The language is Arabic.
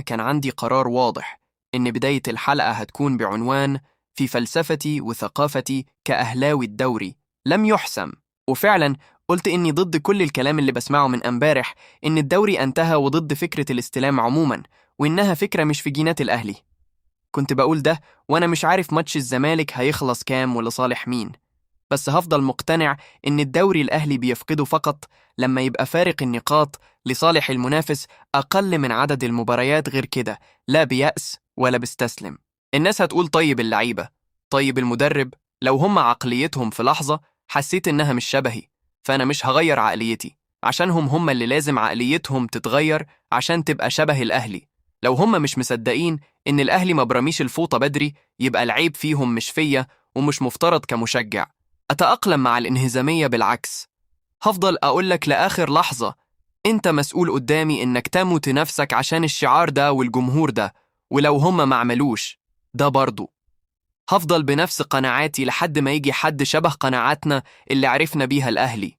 كان عندي قرار واضح إن بداية الحلقة هتكون بعنوان في فلسفتي وثقافتي كأهلاوي الدوري لم يحسم. وفعلا قلت إني ضد كل الكلام اللي بسمعه من امبارح، إن الدوري انتهى، وضد فكرة الاستلام عموما، وإنها فكرة مش في جينات الأهلي. كنت بقول ده وأنا مش عارف ماتش الزمالك هيخلص كام ولصالح مين، بس هفضل مقتنع إن الدوري الأهلي بيفقده فقط لما يبقى فارق النقاط لصالح المنافس أقل من عدد المباريات. غير كده لا بيأس ولا بيستسلم. الناس هتقول طيب اللعيبة، طيب المدرب، لو هم عقليتهم في لحظة حسيت إنها مش شبهي، فأنا مش هغير عقليتي عشانهم. هم اللي لازم عقليتهم تتغير عشان تبقى شبه الأهلي. لو هم مش مصدقين إن الأهلي ما برميش الفوطة بدري، يبقى العيب فيهم مش فيا، ومش مفترض كمشجع أتأقلم مع الانهزامية. بالعكس، هفضل أقولك لآخر لحظة أنت مسؤول قدامي إنك تموت نفسك عشان الشعار ده والجمهور ده، ولو هم ما عملوش ده برضو هفضل بنفس قناعاتي لحد ما يجي حد شبه قناعاتنا اللي عرفنا بيها الأهلي.